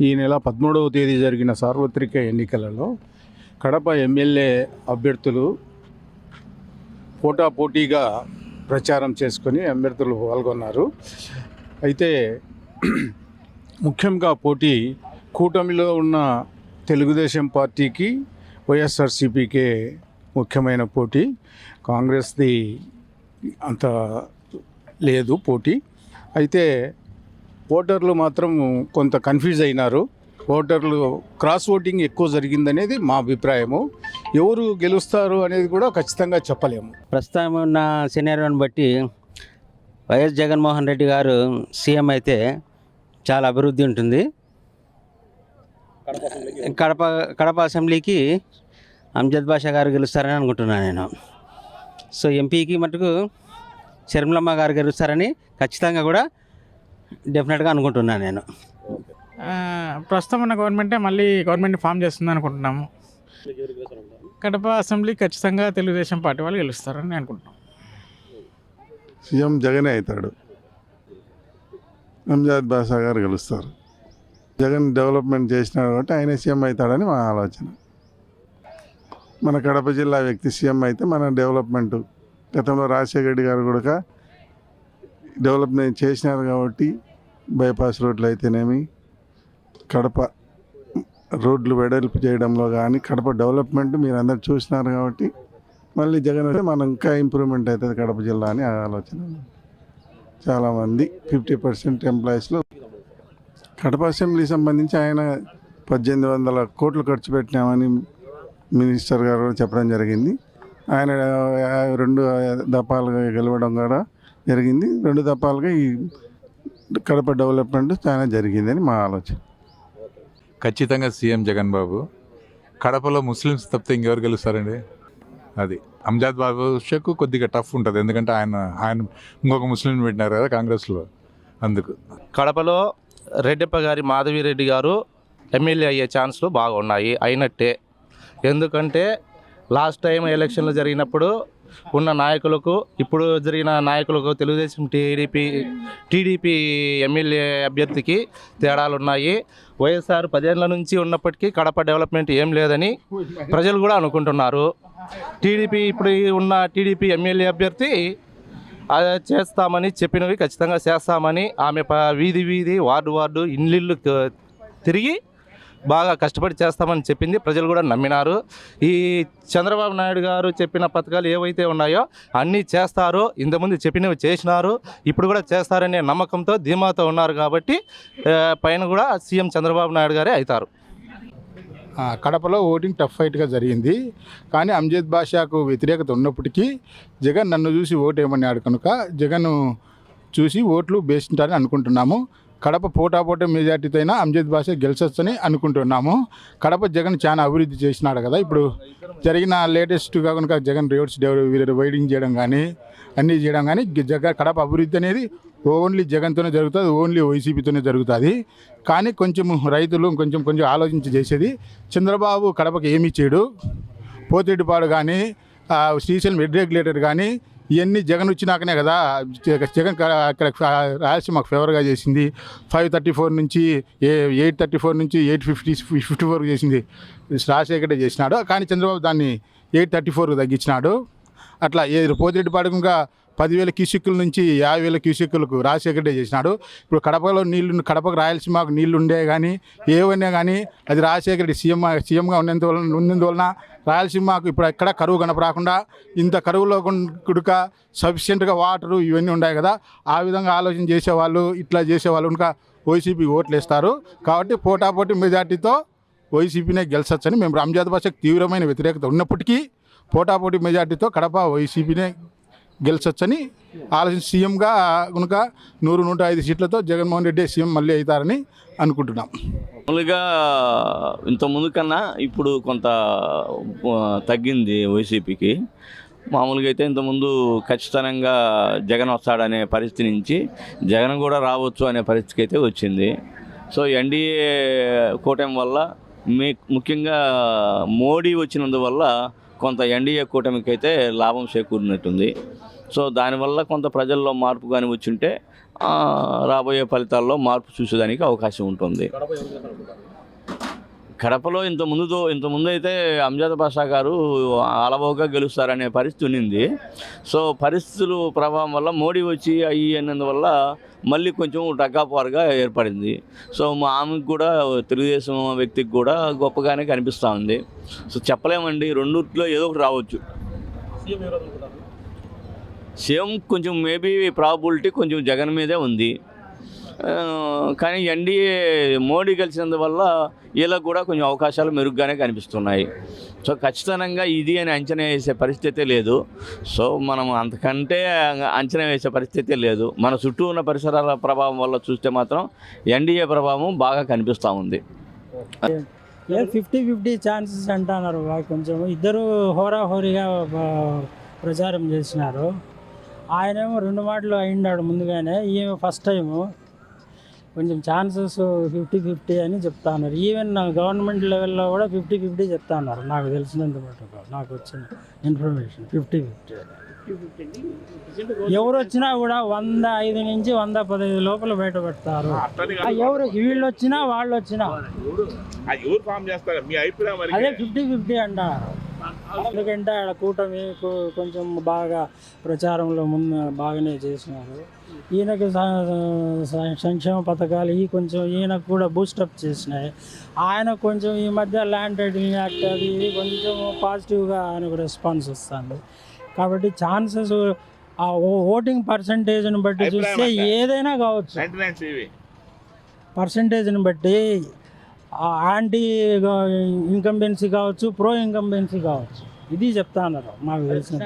ఈ నెల 13వ తేదీ జరిగిన సార్వత్రిక ఎన్నికలలో కడప ఎమ్మెల్యే అభ్యర్థులు పోటాపోటీగా ప్రచారం చేసుకొని అభ్యర్థులు పాల్గొన్నారు. అయితే ముఖ్యంగా పోటీ కూటమిలో ఉన్న తెలుగుదేశం పార్టీకి వైఎస్ఆర్సీపీకే ముఖ్యమైన పోటీ. కాంగ్రెస్ది అంత లేదు పోటీ. అయితే ఓటర్లు మాత్రం కొంత కన్ఫ్యూజ్ అయినారు. ఓటర్లు క్రాస్ ఓటింగ్ ఎక్కువ జరిగిందనేది మా అభిప్రాయము. ఎవరు గెలుస్తారు అనేది కూడా ఖచ్చితంగా చెప్పలేము. ప్రస్తుతం ఉన్న సినారియోని బట్టి వైఎస్ జగన్మోహన్ రెడ్డి గారు సీఎం అయితే చాలా అభివృద్ధి ఉంటుంది. కడప అసెంబ్లీకి అంజద్ బాషా గారు గెలుస్తారని అనుకుంటున్నాను నేను. సో ఎంపీకి మటుకు షర్మిలమ్మ గారు గెలుస్తారని ఖచ్చితంగా కూడా డెఫినెట్గా అనుకుంటున్నాను నేను. ప్రస్తుతం ఉన్న మళ్ళీ గవర్నమెంట్ ఫామ్ చేస్తుంది అనుకుంటున్నాము. కడప అసెంబ్లీ ఖచ్చితంగా తెలుగుదేశం పార్టీ వాళ్ళు గెలుస్తారని అనుకుంటున్నాం. సీఎం జగనే అవుతాడు. అంజద్ బాషా గారు గెలుస్తారు. జగన్ డెవలప్మెంట్ చేసినాడు కాబట్టి ఆయన సీఎం అవుతాడని మా ఆలోచన. మన కడప జిల్లా వ్యక్తి సీఎం అయితే మన డెవలప్మెంట్, గతంలో రాజశేఖర రెడ్డి గారు కూడా డెవలప్మెంట్ చేసినారు కాబట్టి బైపాస్ రోడ్లు అయితేనేమి, కడప రోడ్లు వెడల్పు చేయడంలో కానీ కడప డెవలప్మెంట్ మీరు అందరు చూసినారు కాబట్టి మళ్ళీ జగన్ అయితే మనం ఇంకా ఇంప్రూవ్మెంట్ అవుతుంది కడప జిల్లా అని ఆలోచన. చాలామంది 50% ఎంప్లాయీస్లో కడప అసెంబ్లీ సంబంధించి ఆయన 1800 కోట్లు ఖర్చు పెట్టినామని మినిస్టర్ గారు చెప్పడం జరిగింది. ఆయన 2 దఫాలుగా గెలవడం కూడా జరిగింది. 2 దఫాలుగా ఈ కడప డెవలప్మెంట్ చాలా జరిగిందని మా ఆలోచన. ఖచ్చితంగా సీఎం జగన్ బాబు. కడపలో ముస్లిమ్స్ తప్పితే ఇంకెవరు గెలుస్తారండి? అది అంజద్ బాషాకు కొద్దిగా టఫ్ ఉంటుంది, ఎందుకంటే ఆయన ఇంకొక ముస్లిం పెట్టినారు కదా కాంగ్రెస్లో, అందుకు. కడపలో రెడ్డప్ప గారి మాధవిరెడ్డి గారు ఎమ్మెల్యే అయ్యే ఛాన్స్లు బాగున్నాయి, అయినట్టే. ఎందుకంటే లాస్ట్ టైం ఎలక్షన్లు జరిగినప్పుడు ఉన్న నాయకులకు, ఇప్పుడు జరిగిన నాయకులకు, తెలుగుదేశం టీడీపీ ఎమ్మెల్యే అభ్యర్థికి తేడాలున్నాయి. వైఎస్ఆర్ 10 ఏళ్ల నుంచి ఉన్నప్పటికీ కడప డెవలప్మెంట్ ఏం లేదని ప్రజలు కూడా అనుకుంటున్నారు. ఇప్పుడు ఉన్న టీడీపీ ఎమ్మెల్యే అభ్యర్థి చేస్తామని చెప్పినవి ఖచ్చితంగా చేస్తామని, ఆమె వీధి వార్డు ఇల్లు తిరిగి బాగా కష్టపడి చేస్తామని చెప్పింది. ప్రజలు కూడా నమ్మినారు. ఈ చంద్రబాబు నాయుడు గారు చెప్పిన పథకాలు ఏవైతే ఉన్నాయో అన్నీ చేస్తారు, ఇంతకుముందు చెప్పినవి చేసినారు, ఇప్పుడు కూడా చేస్తారనే నమ్మకంతో ధీమాతో ఉన్నారు. కాబట్టి పైన కూడా సీఎం చంద్రబాబు నాయుడు గారే అవుతారు. కడపలో ఓటింగ్ టఫ్ ఫైట్గా జరిగింది. కానీ అంజద్ బాషాకు వ్యతిరేకత ఉన్నప్పటికీ జగన్ నన్ను చూసి ఓటేయమన్నాడు కనుక జగన్ చూసి ఓట్లు వేస్తుంటారని అనుకుంటున్నాము. కడప పోటాపోటీ మెజార్టీతో అయినా అంజద్ బాషా గెలిచొచ్చని అనుకుంటున్నాము. కడప జగన్ చాలా అభివృద్ధి చేసినాడు కదా. ఇప్పుడు జరిగిన లేటెస్ట్గా కనుక జగన్ రోడ్స్ వైడింగ్ చేయడం కానీ అన్నీ చేయడం కానీ కడప అభివృద్ధి అనేది ఓన్లీ జగన్తోనే జరుగుతుంది, ఓన్లీ వైసీపీతోనే జరుగుతుంది. కానీ కొంచెం రైతులు కొంచెం ఆలోచించి చేసేది. చంద్రబాబు కడపకి ఏమీ చేయడు. పోతిరెడ్డిపాడు కానీ శ్రీశైలం రెగ్యులేటర్ కానీ ఇవన్నీ జగన్ వచ్చినాకనే కదా. జగన్ అక్కడ రాయలసీమకు ఫేవర్గా చేసింది. 534 నుంచి 834 నుంచి 854 చేసింది రాజశేఖరే చేసినాడు. కానీ చంద్రబాబు దాన్ని 834 తగ్గించినాడు. అట్లా పోతిరెడ్డిపాడు ఇంకా 10,000 క్యూసెక్కుల నుంచి 50,000 క్యూసెక్కులకు రాజశేఖరే చేసినాడు. ఇప్పుడు కడపలో కడపకు రాయలసీమకు నీళ్లు ఉండే కానీ ఏవన్నా కానీ అది రాజశేఖర సీఎంగా ఉన్నందువలన రాయలసీమకు ఇప్పుడు ఎక్కడ కరువు కనపరాకుండా, ఇంత కరువులో కుడుక సఫిషియెంట్గా వాటరు ఇవన్నీ ఉన్నాయి కదా. ఆ విధంగా ఆలోచన చేసేవాళ్ళు, ఇట్లా చేసేవాళ్ళు ఇంకా వైసీపీ ఓట్లు వేస్తారు. కాబట్టి పోటాపోటీ మెజార్టీతో వైసీపీనే గెలిచొచ్చని మేము. అంజద్ బాషాకు తీవ్రమైన వ్యతిరేకత ఉన్నప్పటికీ పోటాపోటీ మెజార్టీతో కడప వైసీపీనే గెలిచొచ్చని ఆలోచన. సీఎంగా కనుక 100-105 సీట్లతో జగన్మోహన్ రెడ్డి సీఎం మళ్ళీ అవుతారని అనుకుంటున్నాం. మామూలుగా ఇంతకుముందు కన్నా ఇప్పుడు కొంత తగ్గింది వైసీపీకి. మామూలుగా అయితే ఇంతకుముందు ఖచ్చితంగా జగన్ వస్తాడనే పరిస్థితి నుంచి జగన్ కూడా రావచ్చు అనే పరిస్థితికి అయితే వచ్చింది. సో ఎన్డీఏ కూటమి వల్ల ముఖ్యంగా మోడీ వచ్చినందువల్ల కొంత ఎన్డీఏ కూటమికి అయితే లాభం చేకూరినట్టుంది. సో దానివల్ల కొంత ప్రజల్లో మార్పు కానీ వచ్చుంటే రాబోయే ఫలితాల్లో మార్పు చూసేదానికి అవకాశం ఉంటుంది. కడపలో ఇంతకుముందు అయితే అంజద్ బాషా గారు అలవోగా గెలుస్తారనే పరిస్థితి ఉన్నింది. సో పరిస్థితుల ప్రభావం వల్ల మోడీ వచ్చి అయ్యి అన్నందువల్ల మళ్ళీ కొంచెం టగ్గాపారుగా ఏర్పడింది. సో మా ఆమెకు కూడా తెలుగుదేశం వ్యక్తికి కూడా గొప్పగానే కనిపిస్తూ ఉంది. సో చెప్పలేమండి, రెండిట్లో ఏదో ఒకటి రావచ్చు. సీఎం కొంచెం మేబీ ప్రాబిలిటీ కొంచెం జగన్ మీదే ఉంది. కానీ ఎన్డీఏ మోడీ గెలిచినందువల్ల వీళ్ళకు కూడా కొంచెం అవకాశాలు మెరుగ్గానే కనిపిస్తున్నాయి. సో ఖచ్చితంగా ఇది అని అంచనా వేసే పరిస్థితి లేదు. సో మనం అంతకంటే అంచనా వేసే పరిస్థితి లేదు. మన చుట్టూ ఉన్న పరిసరాల ప్రభావం వల్ల చూస్తే మాత్రం ఎన్డీఏ ప్రభావం బాగా కనిపిస్తూ ఉంది. 50-50 ఛాన్సెస్ అంటున్నారు. కొంచెం ఇద్దరు హోరాహోరీగా ప్రచారం చేసినారు. ఆయనేమో 2 మాటలు అయిండాడు ముందుగానే, ఈమె ఫస్ట్ టైము. కొంచెం ఛాన్సెస్ 50-50 అని చెప్తా ఉన్నారు. ఈవెన్ గవర్నమెంట్ లెవెల్లో కూడా 50-50 చెప్తా ఉన్నారు. నాకు తెలిసినంత మటుకు, నాకు వచ్చిన ఇన్ఫర్మేషన్ 50-50. ఎవరు వచ్చినా కూడా 105 నుంచి 115 లోపల బయట పెడతారు. ఎవరు వీళ్ళు వచ్చినా వాళ్ళు వచ్చినా అదే 50-50 అంటారు. ఎందుకంటే ఆడ కూటమి కొంచెం బాగా ప్రచారంలో బాగానే చేసినారు. ఈయనకి సంక్షేమ పథకాలు కొంచెం ఈయనకు కూడా బూస్టప్ చేసినాయి. ఆయన కొంచెం ఈ మధ్య ల్యాండ్ టైటిలింగ్ యాక్ట్ అది ఇది కొంచెం పాజిటివ్గా ఆయనకు రెస్పాన్స్ వస్తుంది. కాబట్టి ఛాన్సెస్ ఆ ఓటింగ్ పర్సంటేజ్ని బట్టి చూస్తే ఏదైనా కావచ్చు. పర్సంటేజ్ని బట్టి యాంటీ ఇన్కంబెన్సీ కావచ్చు, ప్రో ఇన్కంబెన్సీ కావచ్చు. ఇది చెప్తా అన్నారు మాకు తెలిసిన.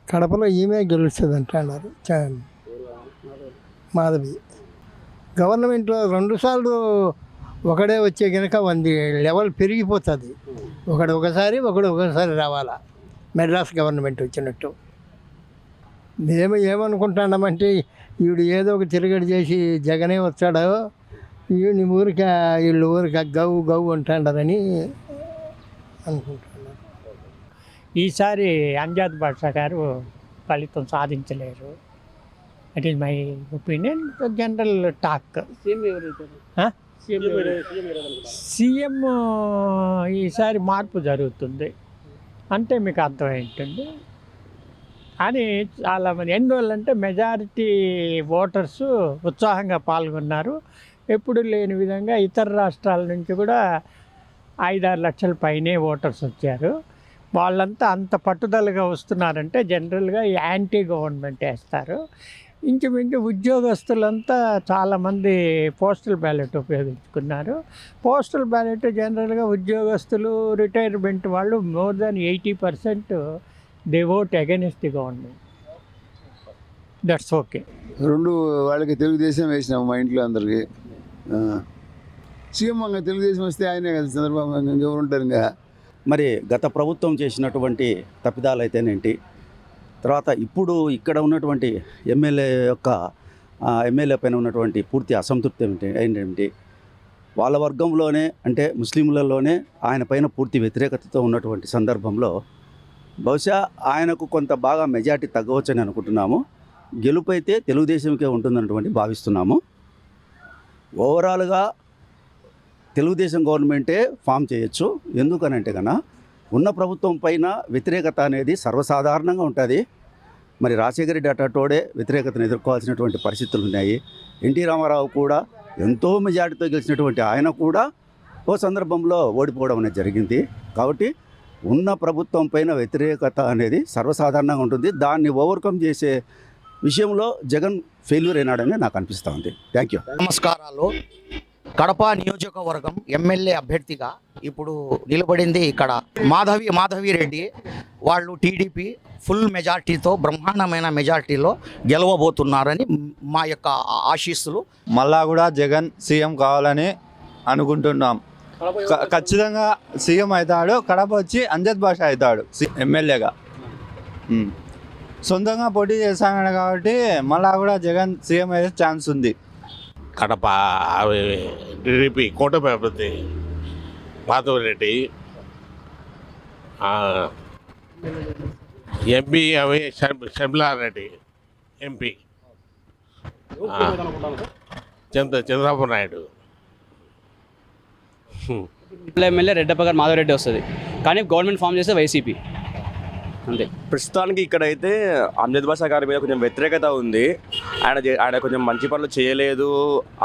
కడపలో ఈమె గెలుస్తుంది అంటున్నారు మాధవి. గవర్నమెంట్లో 2 సార్లు ఒకడే వచ్చే కనుక 100 లెవెల్ పెరిగిపోతుంది. ఒకసారి రావాలా మెడ్రాస్ గవర్నమెంట్ వచ్చినట్టు. మేము ఏమనుకుంటున్నామంటే వీడు ఏదో ఒక తిరగడి చేసి జగనే వచ్చాడో వీళ్ళు ఊరికి గౌ అంటాడని అనుకుంటున్నారు. ఈసారి అంజద్ బాషా గారు ఫలితం సాధించలేరు. That is my opinion. General talk. CM ఈసారి మార్పు జరుగుతుంది అంటే మీకు అర్థమైంటుంది. అని చాలామంది ఎందువల్లంటే మెజారిటీ ఓటర్స్ ఉత్సాహంగా పాల్గొన్నారు. ఎప్పుడు లేని విధంగా ఇతర రాష్ట్రాల నుంచి కూడా 5-6 లక్షల పైనే ఓటర్స్ వచ్చారు. వాళ్ళంతా అంత పట్టుదలగా వస్తున్నారంటే జనరల్గా యాంటీ గవర్నమెంట్ వేస్తారు. ఇంచుమించు ఉద్యోగస్తులంతా చాలామంది పోస్టల్ బ్యాలెట్ ఉపయోగించుకున్నారు. పోస్టల్ బ్యాలెట్ జనరల్గా ఉద్యోగస్తులు, రిటైర్మెంట్ వాళ్ళు more than 80% they vote against the government. That's okay. 2 వాళ్ళకి తెలుగుదేశం వేసినాము మా ఇంట్లో అందరికి. సీఎం తెలుగుదేశం వస్తే ఆయనే కదా చంద్రబాబు, ఎవరు ఉంటారు ఇంకా. మరి గత ప్రభుత్వం చేసినటువంటి తప్పిదాలు అయితేనేంటి, తర్వాత ఇప్పుడు ఇక్కడ ఉన్నటువంటి ఎమ్మెల్యే పైన ఉన్నటువంటి పూర్తి అసంతృప్తి ఏంటంటే వాళ్ళ వర్గంలోనే అంటే ముస్లింలలోనే ఆయన పైన పూర్తి వ్యతిరేకతతో ఉన్నటువంటి సందర్భంలో బహుశా ఆయనకు కొంత బాగా మెజార్టీ తగ్గవచ్చని అనుకుంటున్నాము. గెలుపు అయితే తెలుగుదేశంకే ఉంటుందన్నటువంటి భావిస్తున్నాము. ఓవరాల్గా తెలుగుదేశం గవర్నమెంటే ఫామ్ చేయొచ్చు. ఎందుకనంటే కన్నా ఉన్న ప్రభుత్వం పైన వ్యతిరేకత అనేది సర్వసాధారణంగా ఉంటుంది. మరి రాజశేఖర రెడ్డి అటోడే వ్యతిరేకతను ఎదుర్కోవాల్సినటువంటి పరిస్థితులు ఉన్నాయి. ఎన్టీ రామారావు కూడా ఎంతో మెజార్టీతో గెలిచినటువంటి ఆయన కూడా ఓ సందర్భంలో ఓడిపోవడం అనేది జరిగింది. కాబట్టి ఉన్న ప్రభుత్వం పైన వ్యతిరేకత అనేది సర్వసాధారణంగా ఉంటుంది. దాన్ని ఓవర్కమ్ చేసే విషయంలో జగన్ ఫెయిల్యూర్ అయినాడని నాకు అనిపిస్తూ ఉంది. Thank you. నమస్కారాలు. కడప నియోజకవర్గం ఎమ్మెల్యే అభ్యర్థిగా ఇప్పుడు నిలబడింది ఇక్కడ మాధవి రెడ్డి. వాళ్ళు టీడీపీ ఫుల్ మెజార్టీతో బ్రహ్మాండమైన మెజార్టీలో గెలవబోతున్నారని మా యొక్క ఆశీస్సులు. మళ్ళా కూడా జగన్ సీఎం కావాలని అనుకుంటున్నాం. ఖచ్చితంగా సీఎం అవుతాడు. కడప వచ్చి అంజద్ బాషా అవుతాడు ఎమ్మెల్యేగా. సొంతంగా పోటీ చేస్తాడు కాబట్టి మళ్ళా కూడా జగన్ సీఎం అయ్యే ఛాన్స్ ఉంది. కడప టీడీపీ కూటమి అభ్యర్థి Madhava Reddy, MP Sharmila Reddy MP. Chandrababu Naidu. MLA Reddappa గారు మాధవరెడ్డి వస్తుంది, కానీ గవర్నమెంట్ ఫామ్ చేస్తే వైసీపీ అంతే. ప్రస్తుతానికి ఇక్కడైతే అమ్జద్ బాషా గారి మీద కొంచెం వ్యతిరేకత ఉంది. ఆయన కొంచెం మంచి పనులు చేయలేదు.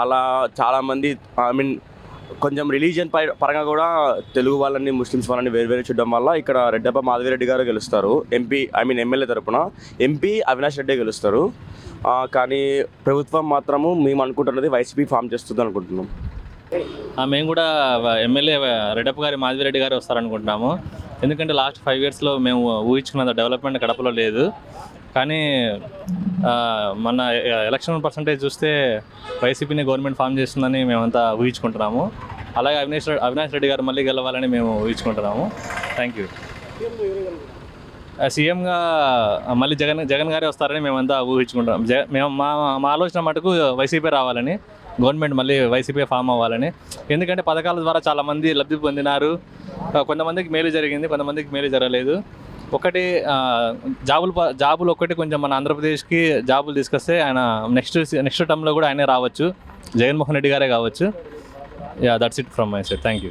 అలా చాలామంది కొంచెం రిలీజియన్ పరంగా కూడా తెలుగు వాళ్ళని ముస్లిమ్స్ వాళ్ళని వేరు చూడడం వల్ల ఇక్కడ రెడ్డప్ప మాధవిరెడ్డి గారు గెలుస్తారు. ఎమ్మెల్యే తరపున ఎంపీ అవినాష్ రెడ్డి గెలుస్తారు. కానీ ప్రభుత్వం మాత్రము మేము అనుకుంటున్నది వైసీపీ ఫామ్ చేస్తుంది అనుకుంటున్నాం. మేము కూడా ఎమ్మెల్యే రెడ్డప్ప గారి మాధవిరెడ్డి గారు వస్తారనుకుంటున్నాము. ఎందుకంటే లాస్ట్ 5 yearsలో మేము ఊహించుకున్నంత డెవలప్మెంట్ కడపలో లేదు. కానీ మన ఎలక్షన్ పర్సంటేజ్ చూస్తే వైసీపీని గవర్నమెంట్ ఫామ్ చేస్తుందని మేమంతా ఊహించుకుంటున్నాము. అలాగే అవినాష్ రెడ్డి గారు మళ్ళీ గెలవాలని మేము ఊహించుకుంటున్నాము. Thank you. సీఎంగా మళ్ళీ జగన్ గారే వస్తారని మేమంతా ఊహించుకుంటాం. మేము మా ఆలోచన మటుకు వైసీపీ రావాలని, గవర్నమెంట్ మళ్ళీ వైసీపీ ఫామ్ అవ్వాలని. ఎందుకంటే పథకాల ద్వారా చాలామంది లబ్ధి పొందినారు. కొంతమందికి మేలు జరిగింది, కొంతమందికి మేలు జరగలేదు. ఒకటి జాబులు ఒక్కటి కొంచెం మన ఆంధ్రప్రదేశ్కి జాబులు తీసుకొస్తే ఆయన నెక్స్ట్ టర్మ్లో కూడా ఆయనే రావచ్చు, జగన్మోహన్ రెడ్డి గారే కావచ్చు. That's it from my side. Thank you.